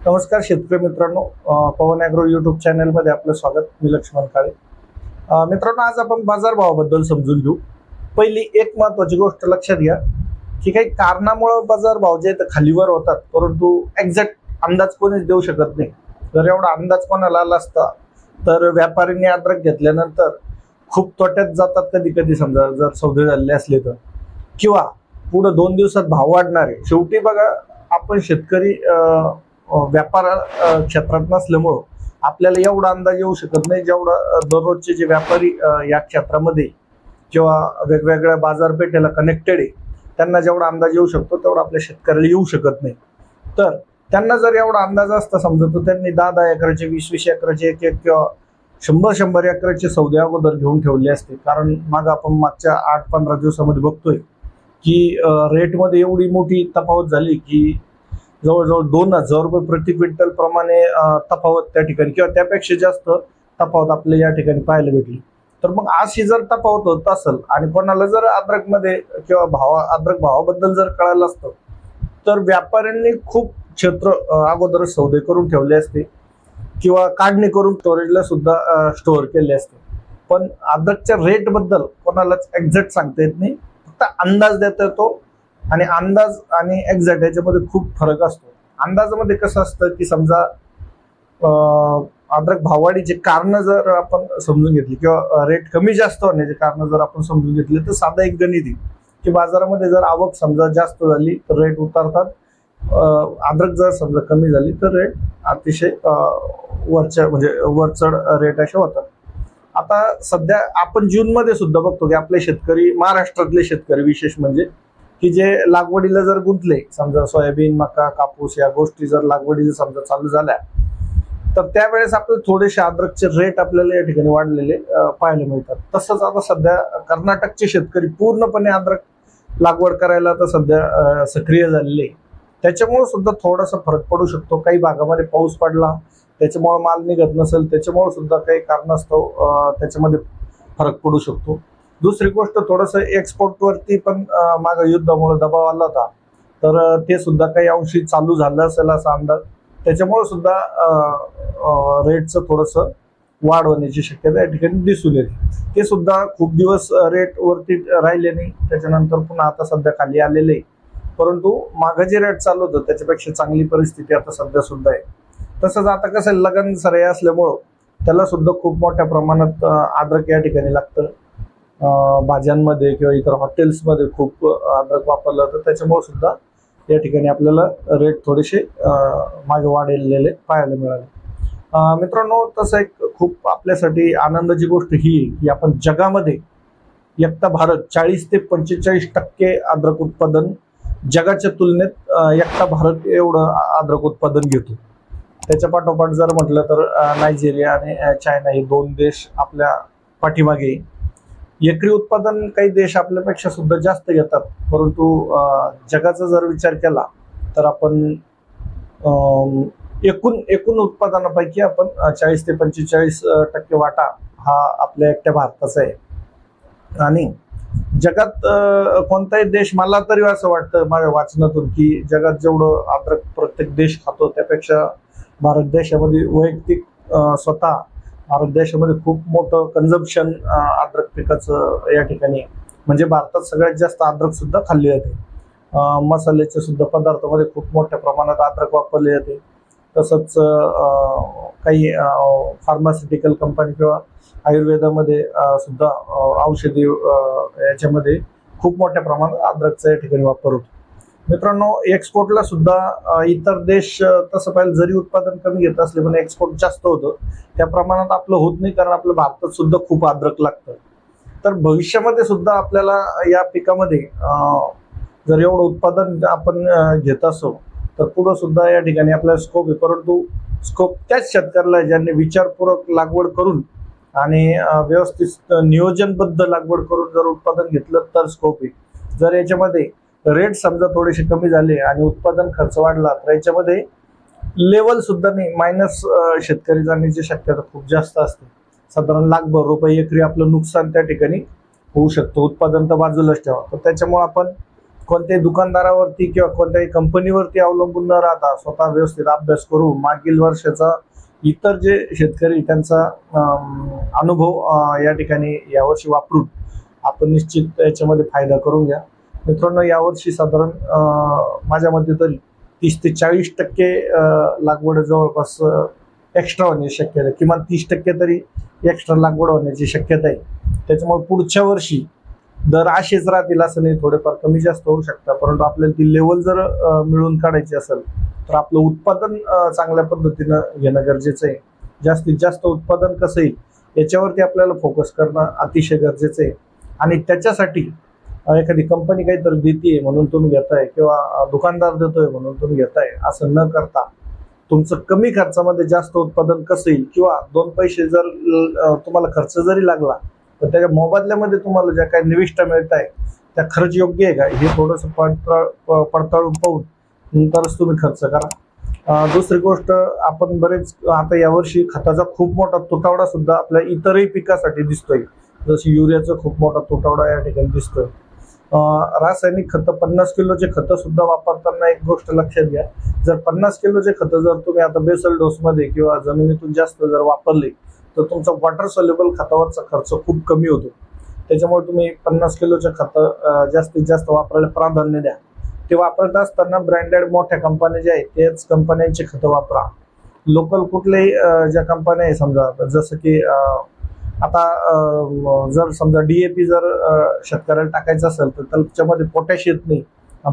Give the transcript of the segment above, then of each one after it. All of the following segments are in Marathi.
नमस्कार शेतकरी मित्रांनो, पवन ॲग्रो यूट्यूब चॅनलमध्ये आपलं स्वागत. मी लक्ष्मण काळे. मित्रांनो, आज आपण बाजारभावाबद्दल समजून घेऊ. पहिली एक महत्वाची गोष्ट लक्षात घ्या की काही कारणामुळे बाजारभाव जे खालीवर होतात, परंतु एक्झॅक्ट अंदाज कोणीच देऊ शकत नाही. जर एवढा अंदाज कोणाला आला असता तर व्यापाऱ्यांनी अद्रक घेतल्यानंतर खूप तोट्यात जातात कधी कधी, समजा जर सौदे झालेले असले तर, किंवा पुढे 2 दिवसात भाव वाढणार आहे. शेवटी बघा, आपण शेतकरी व्यापार क्षेत्रात नसल्यामुळं आपल्याला एवढा अंदाज येऊ शकत नाही जेवढा दररोजचे जे व्यापारी या क्षेत्रामध्ये किंवा वेगवेगळ्या बाजारपेठेला कनेक्टेड आहे त्यांना जेवढा अंदाज येऊ शकतो तेवढा आपल्या शेतकऱ्याला येऊ शकत नाही. तर त्यांना जर एवढा अंदाज असता समजा, तर त्यांनी 10-10 एकराचे, 20-20 एकराचे, एक किंवा 100-100 एकराचे सौदे अगोदर घेऊन ठेवले असते. कारण मग आपण मागच्या 8-15 दिवसामध्ये बघतोय की रेटमध्ये एवढी मोठी तफावत झाली की जवळजवळ 2,000 रुपये प्रति क्विंटल प्रमाणे तफावत त्या ठिकाणी किंवा त्यापेक्षा जास्त तफावत आपल्याला या ठिकाणी पाहायला भेटली. तर मग अशी जर तफावत होत असेल आणि कोणाला जर अद्रकमध्ये किंवा अद्रक भावाबद्दल जर कळालं असतं तर व्यापाऱ्यांनी खूप क्षेत्र अगोदरच सौदे करून ठेवले असते किंवा काढणी करून स्टोरेजला सुद्धा स्टोअर केले असते. पण अद्रकच्या रेट बद्दल कोणालाच एक्झॅक्ट सांगता येत नाही, फक्त अंदाज देता येतो. आणि अंदाज आणि एक्झॅक्ट याच्यामध्ये खूप फरक असतो. अंदाजामध्ये कसं असतं की समजा अद्रक भाववाढीचे कारण जर आपण समजून घेतली किंवा रेट कमी जास्त होण्याचे कारण जर आपण समजून घेतले तर साधा एक गणित आहे की बाजारामध्ये जर आवक समजा जास्त झाली तर रेट उतरतात, अद्रक जर समजा कमी झाली तर रेट अतिशय वरचढ रेट असे होतात. आता सध्या आपण जूनमध्ये सुद्धा बघतो की आपले शेतकरी, महाराष्ट्रातले शेतकरी विशेष म्हणजे की जे लागवडीला जर गुंतले, समजा सोयाबीन, मका, कापूस या गोष्टी जर लागवडीला समजा चालू झाल्या तर त्यावेळेस आपले थोडेसे अद्रकचे रेट आपल्याला या ठिकाणी वाढलेले पाहायला मिळतात. तसंच आता सध्या कर्नाटकचे शेतकरी पूर्णपणे अद्रक लागवड करायला आता सध्या सक्रिय झालेले. त्याच्यामुळे सुद्धा थोडासा फरक पडू शकतो. काही भागामध्ये पाऊस पडला त्याच्यामुळे माल निघत नसेल, त्याच्यामुळे सुद्धा काही कारणास्तव त्याच्यामध्ये फरक पडू शकतो. दुसरी गोष्ट, थोडंसं एक्सपोर्टवरती पण मागं युद्धामुळे दबाव आला होता, तर ते सुद्धा काही अंशी चालू झालं असेल असा अंदाज. त्याच्यामुळे सुद्धा रेटचं थोडंसं वाढ होण्याची शक्यता या ठिकाणी दिसून येते. ते सुद्धा खूप दिवस रेट वरती राहिले नाही, त्याच्यानंतर पुन्हा आता सध्या खाली आलेले. परंतु मागं जे रेट चालू होतं त्याच्यापेक्षा चांगली परिस्थिती आता सध्या सुद्धा आहे. तसंच आता कसं लगन सराई असल्यामुळं त्याला सुद्धा खूप मोठ्या प्रमाणात अद्रक या ठिकाणी लागतं. भाज्यांमध्ये किंवा इतर हॉटेल्समध्ये खूप अद्रक वापरलं जातं, त्याच्यामुळे सुद्धा या ठिकाणी आपल्याला रेट थोडेसे मागे वाढलेले पाहायला मिळाले. मित्रांनो, तसं एक खूप आपल्यासाठी आनंदाची गोष्ट ही की आपण जगामध्ये एकटा भारत 40 ते 45% अद्रक उत्पादन जगाच्या तुलनेत एकटा भारत एवढं अद्रक उत्पादन घेतो. त्याच्या पाठोपाठ जर म्हटलं तर नायजेरिया आणि चायना हे 2 देश आपल्या पाठीमागे. एकरी उत्पादन काही देश आपल्यापेक्षा सुद्धा जास्त घेतात, परंतु जगाचा जर विचार केला तर आपण एकूण उत्पादनापैकी आपण 40 ते 45% वाटा हा आपल्या एकट्या भारताचा आहे. आणि जगात कोणताही देश, मला तरी असं वाटतं माझ्या वाचनातून, की जगात जेवढं अद्रक प्रत्येक देश खातो त्यापेक्षा भारत देशामध्ये वैयक्तिक स्वतः भारत देशामध्ये खूप मोठं कन्झम्पशन अद्रक पिकाचं या ठिकाणी, म्हणजे भारतात सगळ्यात जास्त अद्रक सुद्धा खाल्ली जाते. मसाल्याच्या सुद्धा पदार्थामध्ये खूप मोठ्या प्रमाणात अद्रक वापरले जाते. तसंच काही फार्मास्युटिकल कंपनी किंवा आयुर्वेदामध्ये सुद्धा औषधी याच्यामध्ये खूप मोठ्या प्रमाणात अद्रकचा या ठिकाणी वापर होतो. मित्रांनो, एक्सपोर्टला सुद्धा इतर देश तसं पाहिलं जरी उत्पादन कमी घेत असले पण एक्सपोर्ट जास्त होतं, त्या प्रमाणात आपलं होत नाही, कारण आपल्या भारतात सुद्धा खूप अद्रक लागतं. तर भविष्यामध्ये सुद्धा आपल्याला या पिकामध्ये जर एवढं उत्पादन आपण घेत असो तर पुढं सुद्धा या ठिकाणी आपल्याला स्कोप आहे. परंतु स्कोप त्याच शेतकऱ्याला ज्यांनी विचारपूर्वक लागवड करून आणि व्यवस्थित नियोजनबद्ध लागवड करून जर उत्पादन घेतलं तर स्कोप आहे. जर याच्यामध्ये रेट समजा थोडेसे कमी झाले आणि उत्पादन खर्च वाढला तर याच्यामध्ये लेवल सुद्धा नाही, मायनस शेतकरी जाण्याची शक्यता खूप जास्त असते. साधारण ₹1,00,000 एकरी आपलं नुकसान त्या ठिकाणी होऊ शकतं. उत्पादन तर बाजूलाच ठेवा. तर त्याच्यामुळे आपण कोणत्याही दुकानदारावरती किंवा कोणत्याही कंपनीवरती अवलंबून न राहता स्वतः व्यवस्थित अभ्यास करू मागील वर्षाचा इतर जे शेतकरी त्यांचा अनुभव या ठिकाणी यावर्षी वापरून आपण निश्चित याच्यामध्ये फायदा करून घ्या. मित्रांनो, यावर्षी साधारण माझ्या मते तरी 30 ते 40% लागवड जवळपास एक्स्ट्रा होण्याची शक्यता आहे, किमान 30% तरी एक्स्ट्रा लागवड होण्याची शक्यता आहे. त्याच्यामुळे पुढच्या वर्षी दर असेच राहतील असं नाही, थोडेफार कमी जास्त होऊ शकतात, परंतु आपल्याला ती लेवल जर मिळवून काढायची असेल तर आपलं उत्पादन चांगल्या पद्धतीनं घेणं गरजेचं आहे. जास्तीत जास्त उत्पादन कसं येईल याच्यावरती आपल्याला फोकस करणं अतिशय गरजेचं आहे. आणि त्याच्यासाठी एखादी कंपनी काहीतरी देते म्हणून तुम्ही घेताय किंवा दुकानदार देतोय म्हणून तुम्ही घेताय असं न करता तुमचं कमी खर्चामध्ये जास्त उत्पादन कसं येईल किंवा 2 पैसे जर तुम्हाला खर्च जरी लागला तर त्याच्या मोबदल्यामध्ये तुम्हाला ज्या काही निविष्ठा मिळत आहे त्या खर्च योग्य आहे का हे थोडंसं पडताळून पाहून नंतरच तुम्ही खर्च करा. दुसरी गोष्ट, आपण बरेच आता यावर्षी खताचा खूप मोठा तुटवडा सुद्धा आपल्या इतरही पिकासाठी दिसतोय, जसं युरियाचा खूप मोठा तुटवडा या ठिकाणी दिसतोय. रासायनिक खतं 50 किलोचे खतं सुद्धा वापरताना एक गोष्ट लक्षात घ्या, जर 50 किलोचे खतं जर तुम्ही आता बेसल डोसमध्ये किंवा जमिनीतून जास्त जर वापरले तर तुमचा वॉटर सोल्युबल खतावरचा खर्च खूप कमी होतो. त्याच्यामुळे तुम्ही 50 किलोचे खतं जास्तीत जास्त वापरायला प्राधान्य द्या. ते वापरत असताना ब्रँडेड मोठ्या कंपन्या ज्या आहेत त्याच कंपन्यांची खतं वापरा. लोकल कुठलेही ज्या कंपन्या आहे समजा जसं की आता जर समजा DAP जर शेतकऱ्याला टाकायचं असेल तर त्याच्यामध्ये पोटॅश येत नाही.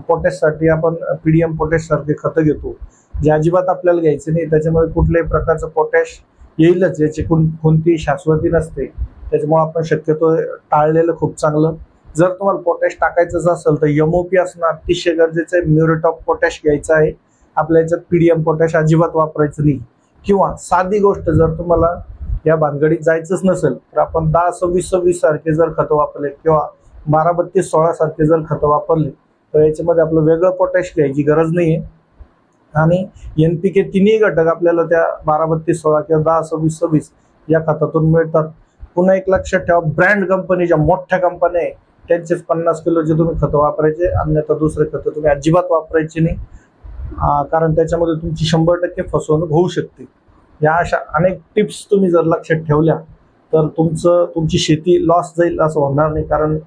पोटॅशसाठी आपण PDM पोटॅश सारखे खतं घेतो जे अजिबात आपल्याला घ्यायचे नाही. त्याच्यामुळे कुठल्याही प्रकारचं पोटॅश येईलच याची कोणतीही शाश्वती नसते. त्याच्यामुळे आपण शक्यतो टाळलेलं खूप चांगलं. जर तुम्हाला पोटॅश टाकायचंच असेल तर MOP असणं अतिशय गरजेचं आहे. म्युरेट ऑफ पोटॅश घ्यायचं आहे. आपल्या याच्यात PDM पोटॅश अजिबात वापरायचं नाही. किंवा साधी गोष्ट, जर तुम्हाला या भानगडीत जायचंच नसेल तर आपण 10-26-26 सारखे जर खतं वापरले किंवा 12-32-16 सारखे जर खतं वापरले तर याच्यामध्ये आपलं वेगळं पोटॅश घ्यायची गरज नाहीये. आणि NPK तिन्ही घटक आपल्याला त्या 12-32-16 किंवा 10-26-26 या खतातून मिळतात. पुन्हा एक लक्षात ठेवा, ब्रँड कंपनी ज्या मोठ्या कंपन्या आहे त्यांचेच 50 किलोचे तुम्ही खतं वापरायचे, अन्यथा दुसरे खतं तुम्ही अजिबात वापरायचे नाही, कारण त्याच्यामध्ये तुमची 100% फसवणूक होऊ शकते. या अशा अनेक टिप्स तुम्ही जर लक्षात ठेवल्या तर तुमची शेती लॉस जाईल असं होणार नाही. कारण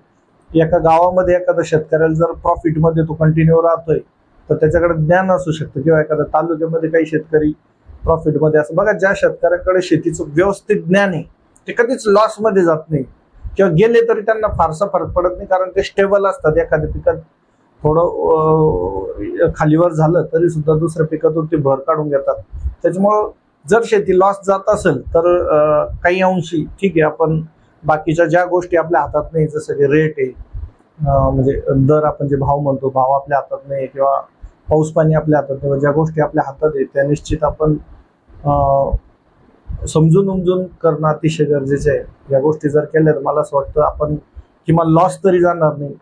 एका गावामध्ये एखाद्या शेतकऱ्याला जर प्रॉफिटमध्ये तो कंटिन्यू राहतोय तर त्याच्याकडे ज्ञान असू शकतं, किंवा एखाद्या तालुक्यामध्ये काही शेतकरी प्रॉफिटमध्ये असं बघा, ज्या शेतकऱ्याकडे शेतीचं व्यवस्थित ज्ञान आहे ते कधीच लॉसमध्ये जात नाही, किंवा गेले तरी त्यांना फारसा फरक पडत नाही, कारण ते स्टेबल असतात. एखाद्या पिकात थोडं खालीवर झालं तरी सुद्धा दुसऱ्या पिकातून ते भर काढून घेतात. त्याच्यामुळं जर शेती लॉस जात असेल तर काही अंशी ठीक आहे, आपण बाकीच्या ज्या गोष्टी आपल्या हातात नाही, जसं की रेट आहे, म्हणजे दर आपण जे भाव म्हणतो, भाव आपल्या हातात नाही, किंवा पाऊस पाणी आपल्या हातात नाही, ज्या गोष्टी आपल्या हातात आहेत त्या निश्चित आपण समजून उमजून करणं अतिशय गरजेचं आहे. या गोष्टी जर केल्या तर मला असं वाटतं आपण किंवा लॉस तरी जाणार नाही.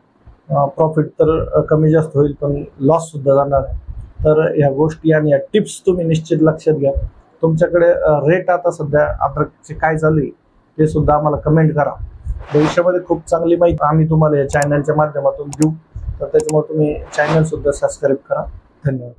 प्रॉफिट तर कमी जास्त होईल पण लॉस सुद्धा जाणार आहे. तर या गोष्टी आणि या टिप्स तुम्ही निश्चित लक्षात घ्या. तुमच्याकडे रेट आता सध्या अद्रकचे काय चालू आहे ते सुद्धा आम्हाला कमेंट करा. भविष्यामध्ये खूप चांगली माहिती आम्ही तुम्हाला या चॅनलच्या माध्यमातून देऊ, तर त्याच्यामुळे तुम्ही चॅनल सुद्धा सबस्क्राईब करा. धन्यवाद.